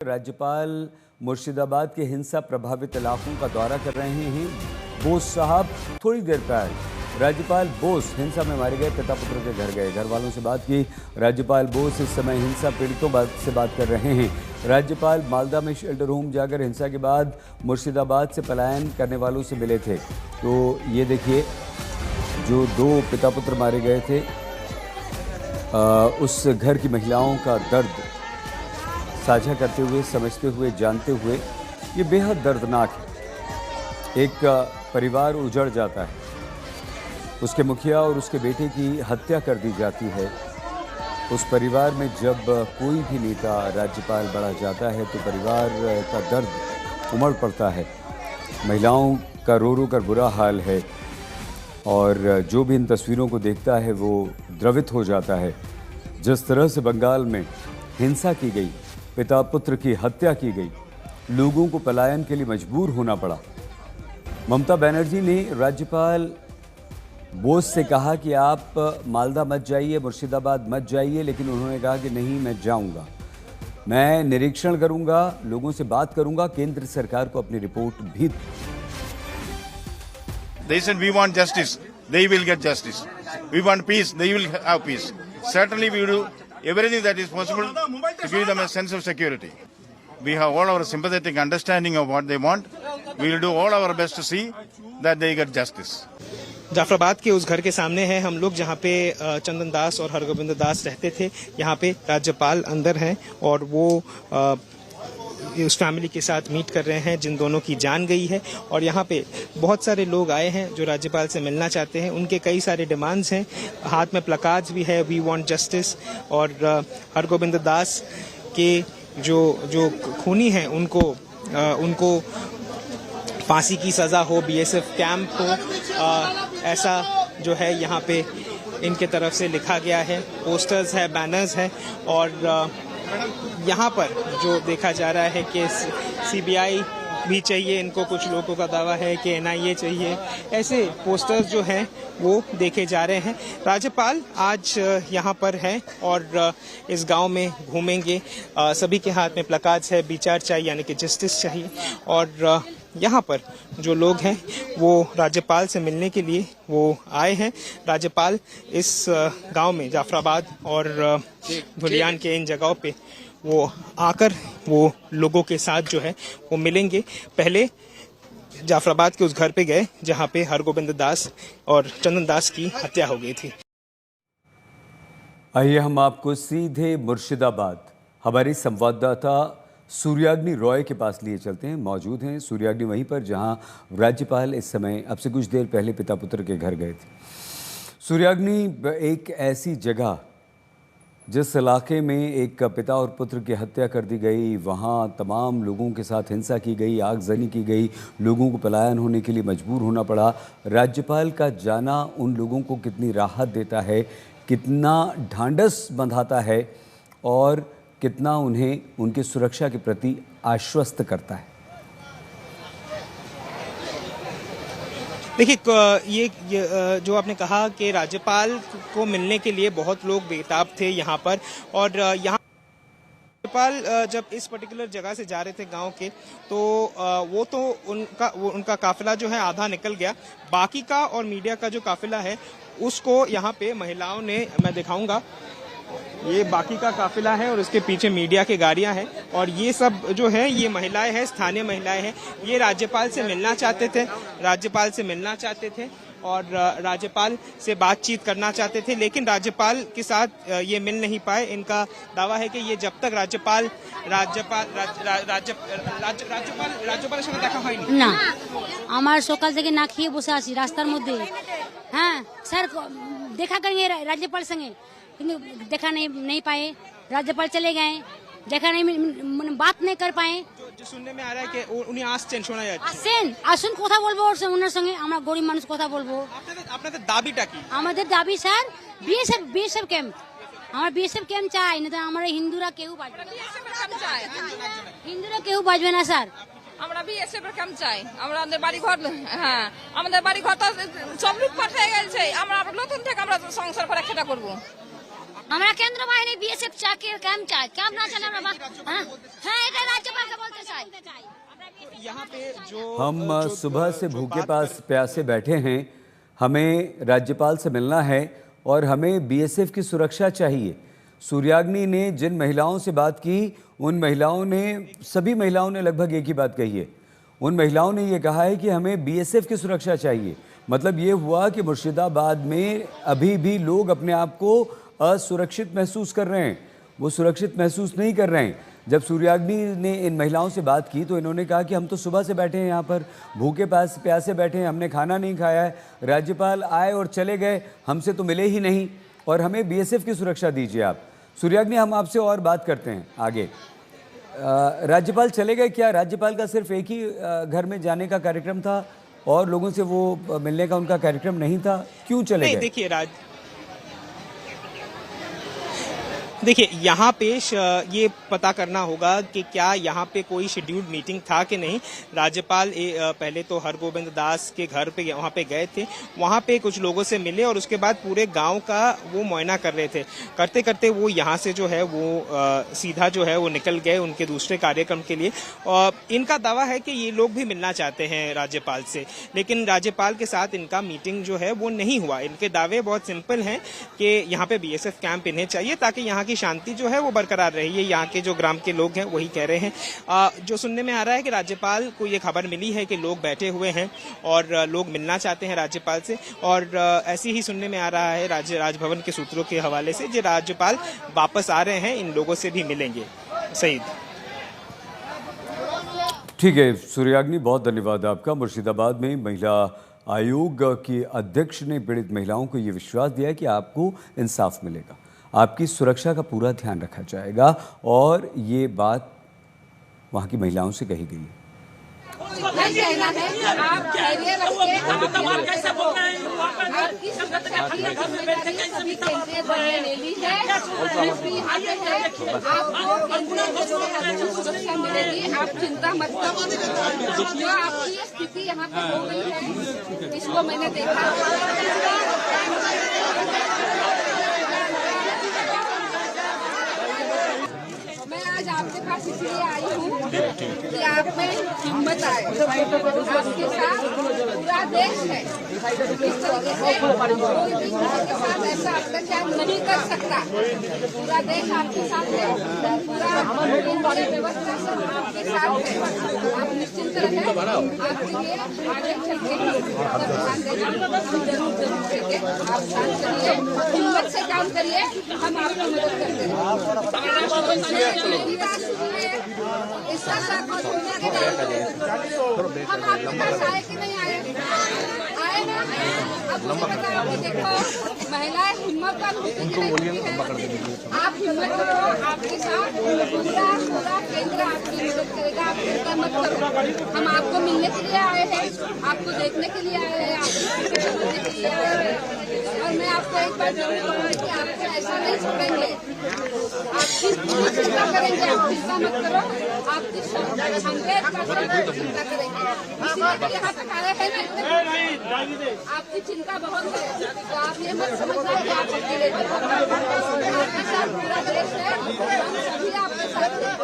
राज्यपाल मुर्शिदाबाद के हिंसा प्रभावित इलाकों का दौरा कर रहे हैं। बोस साहब थोड़ी देर पहले राज्यपाल बोस हिंसा में मारे गए पिता पुत्र के घर गए, घर वालों से बात की। राज्यपाल बोस इस समय हिंसा पीड़ितों से बात कर रहे हैं। राज्यपाल मालदा में शेल्टर होम जाकर हिंसा के बाद मुर्शिदाबाद से पलायन करने वालों से मिले थे। तो ये देखिए, जो दो पिता पुत्र मारे गए थे उस घर की महिलाओं का दर्द साझा करते हुए, समझते हुए, जानते हुए, ये बेहद दर्दनाक है। एक परिवार उजड़ जाता है, उसके मुखिया और उसके बेटे की हत्या कर दी जाती है। उस परिवार में जब कोई भी नेता राज्यपाल बढ़ा जाता है तो परिवार का दर्द उमड़ पड़ता है। महिलाओं का रो रो कर बुरा हाल है और जो भी इन तस्वीरों को देखता है वो द्रवित हो जाता है। जिस तरह से बंगाल में हिंसा की गई, पिता पुत्र की हत्या की गई, लोगों को पलायन के लिए मजबूर होना पड़ा। ममता बनर्जी ने राज्यपाल बोस से कहा कि आप मालदा मत जाइए, मुर्शिदाबाद मत जाइए, लेकिन उन्होंने कहा कि नहीं, मैं जाऊंगा, मैं निरीक्षण करूंगा, लोगों से बात करूंगा, केंद्र सरकार को अपनी रिपोर्ट भी। They said we want justice, they will get justice. We want peace, they will have peace. Certainly we will do everything that is possible to give them a sense of security. We have all our sympathetic understanding of what they want. We will do all our best to see that they get justice. Jafrabad के उस घर के सामने है हम लोग जहाँ पे चंदन दास और हरगोविंद दास रहते थे। यहाँ पे राज्यपाल अंदर हैं और वो उस फैमिली के साथ मीट कर रहे हैं जिन दोनों की जान गई है। और यहाँ पे बहुत सारे लोग आए हैं जो राज्यपाल से मिलना चाहते हैं। उनके कई सारे डिमांड्स हैं, हाथ में प्लकार्ड्स भी है, वी वांट जस्टिस। और हरगोविंद दास के जो खूनी हैं उनको फांसी की सजा हो, बीएसएफ कैंप हो, ऐसा जो है यहाँ पे इनके तरफ से लिखा गया है। पोस्टर्स है, बैनर्स है और यहाँ पर जो देखा जा रहा है कि सीबीआई भी चाहिए इनको, कुछ लोगों का दावा है कि एनआईए चाहिए। ऐसे पोस्टर्स जो हैं वो देखे जा रहे हैं। राज्यपाल आज यहाँ पर हैं और इस गांव में घूमेंगे। सभी के हाथ में प्लकार्ड्स है, विचार चाहिए यानी कि जस्टिस चाहिए। और यहाँ पर जो लोग हैं वो राज्यपाल से मिलने के लिए वो आए हैं। राज्यपाल इस गांव में जाफराबाद और धुलियान के इन जगहों पे वो आकर वो लोगों के साथ जो है वो मिलेंगे। पहले जाफराबाद के उस घर पे गए जहां पे हरगोविंद दास और चंदन दास की हत्या हो गई थी। आइए हम आपको सीधे मुर्शिदाबाद हमारी संवाददाता सूर्याग्नि रॉय के पास लिए चलते हैं। मौजूद हैं सूर्याग्नि वहीं पर जहां राज्यपाल इस समय अब से कुछ देर पहले पिता पुत्र के घर गए थे। सूर्याग्नि, एक ऐसी जगह जिस इलाके में एक पिता और पुत्र की हत्या कर दी गई, वहां तमाम लोगों के साथ हिंसा की गई, आगजनी की गई, लोगों को पलायन होने के लिए मजबूर होना पड़ा। राज्यपाल का जाना उन लोगों को कितनी राहत देता है, कितना ढांढस बंधाता है और कितना उन्हें उनकी सुरक्षा के प्रति आश्वस्त करता है। देखिए, ये जो आपने कहा कि राज्यपाल को मिलने के लिए बहुत लोग बेताब थे यहाँ पर। और यहाँ राज्यपाल जब इस पर्टिकुलर जगह से जा रहे थे गांव के, तो उनका काफिला जो है आधा निकल गया। बाकी का और मीडिया का जो काफिला है उसको यहाँ पे महिलाओं ने, मैं दिखाऊंगा, ये बाकी का काफिला है और इसके पीछे मीडिया की गाड़ियां हैं। और ये सब जो है ये महिलाएं हैं, स्थानीय महिलाएं हैं। ये राज्यपाल से मिलना चाहते थे और राज्यपाल से बातचीत करना चाहते थे, लेकिन राज्यपाल के साथ ये मिल नहीं पाए। इनका दावा है कि ये जब तक राज्यपाल संगे देखा হয়নি না, আমার সকাল থেকে না খেয়ে বসে আছি রাস্তার মধ্যে। হ্যাঁ স্যার, দেখা करेंगे राज्यपाल संगे, কিন্তু देखा नहीं पाए। राज्यपाल चले गए, देखा नहीं, बात नहीं कर पाए। जो सुनने में आ रहा है कि उन्हें আসছেন, শোনা যাচ্ছে। আসুন, কথা বলবো ওনার সঙ্গে, আমরা গরিব মানুষ কথা বলবো। আপনাদের দাবিটা কি? আমাদের দাবি স্যার বিএসএফ ক্যাম্প, আমরা বিএসএফ ক্যাম্প চাই, না তো আমরা হিন্দুরা কেউ বাঁচবে না। হিন্দুরা কেউ বাঁচবে না স্যার। আমরা বিএসএফ এর ক্যাম্প চাই। আমাদের বাড়ি ঘর, হ্যাঁ আমাদের বাড়ি ঘর তো সব লুটপাট হয়ে গেছে। আমরা নতুন থেকে আমরা সংসার করে খেটা করবো। हमारा केंद्र वाहिनी बीएसएफ चाके काम चाहे काम ना चले हमरा हां हां राज्यपाल का बोलते चाहे यहाँ पे जो हम सुबह से भूखे प्यासे बैठे हैं, हमें राज्यपाल से मिलना है और हमें बीएसएफ की सुरक्षा चाहिए। सूर्याग्नि ने जिन महिलाओं से बात की, उन महिलाओं ने, सभी महिलाओं ने लगभग एक ही बात कही है। उन महिलाओं ने ये कहा है कि हमें बीएसएफ की सुरक्षा चाहिए। मतलब ये हुआ कि मुर्शिदाबाद में अभी भी लोग अपने आप को असुरक्षित महसूस कर रहे हैं, वो सुरक्षित महसूस नहीं कर रहे हैं। जब सूर्याग्नि ने इन महिलाओं से बात की तो इन्होंने कहा कि हम तो सुबह से बैठे हैं यहाँ पर, भूखे प्यासे बैठे हैं, हमने खाना नहीं खाया है, राज्यपाल आए और चले गए, हमसे तो मिले ही नहीं, और हमें बीएसएफ की सुरक्षा दीजिए आप। सूर्याग्नि, हम आपसे और बात करते हैं आगे। राज्यपाल चले गए क्या? राज्यपाल का सिर्फ एक ही घर में जाने का कार्यक्रम था और लोगों से वो मिलने का उनका कार्यक्रम नहीं था, क्यों चले गए? देखिए यहाँ पे ये पता करना होगा कि क्या यहाँ पे कोई शेड्यूल्ड मीटिंग था कि नहीं। राज्यपाल पहले तो हरगोविंद दास के घर पे वहाँ पे गए थे, वहाँ पे कुछ लोगों से मिले और उसके बाद पूरे गांव का वो मुआयना कर रहे थे। करते करते वो यहाँ से जो है वो सीधा जो है वो निकल गए उनके दूसरे कार्यक्रम के लिए। और इनका दावा है कि ये लोग भी मिलना चाहते हैं राज्यपाल से, लेकिन राज्यपाल के साथ इनका मीटिंग जो है वो नहीं हुआ। इनके दावे बहुत सिंपल हैं कि यहाँ पे बीएसएफ कैंप इन्हें चाहिए ताकि यहाँ की शांति जो है वो बरकरार रही है। यहाँ के जो ग्राम के लोग हैं वही कह रहे हैं। जो सुनने में आ रहा है कि राज्यपाल को ये खबर मिली है कि लोग बैठे हुए हैं और लोग मिलना चाहते हैं राज्यपाल से, और ऐसे ही सुनने में आ रहा है राजभवन के सूत्रों के हवाले से जो राज्यपाल वापस आ रहे हैं, इन लोगों से भी मिलेंगे। सईद, ठीक है सूर्याग्नि, बहुत धन्यवाद आपका। मुर्शिदाबाद में महिला आयोग की अध्यक्ष ने पीड़ित महिलाओं को ये विश्वास दिया कि आपको इंसाफ मिलेगा, आपकी सुरक्षा का पूरा ध्यान रखा जाएगा, और ये बात वहाँ की महिलाओं से कही गई है। आप चिंता मत करो, जो आपकी स्थिति यहाँ पे हो गई है इसको मैंने देखा। आज आपके पास इसलिए आई हूँ कि आप में हिम्मत आए। आपके साथ पूरा देश है, इस तरीके से कोई भी किसी के साथ ऐसा अत्याचार नहीं कर सकता। पूरा देश आपके साथ है, पूरा व्यवस्था सब आपके साथ है। आप निश्चिंत रहें, आपके लिए आगे चल के ध्यान देना हम जरूर देंगे। आप शांत करिए, हिम्मत से काम करिए, हम आपकी मदद करते हैं। इसका हम आपके पास आए कि नहीं आए? आए ना? अब मुझे बताओ कि देखो महिलाएं हिम्मतवान होती है। आप हिम्मत करो, आपके साथ पूरा केंद्र आपकी मदद करेगा। आप चिंता मत करो, हम आपको मिलने के लिए आए हैं, आपको देखने के लिए आए हैं, आपको समझने के लिए आए हैं। और मैं आपको एक बार जरूर कहूँगी कि आपको ऐसा नहीं छोड़ेंगे, आपकी पूरी चिंता करेंगे। आप चिंता मत करो, आपकी 100% चिंता करेंगे। इसलिए तो यहाँ तक आए हैं ना, आपकी चिंता बहुत है, तो आप ये मत समझना कि आप अकेले हैं। आपके साथ पूरा देश है, हम सभी आपके साथ हैं।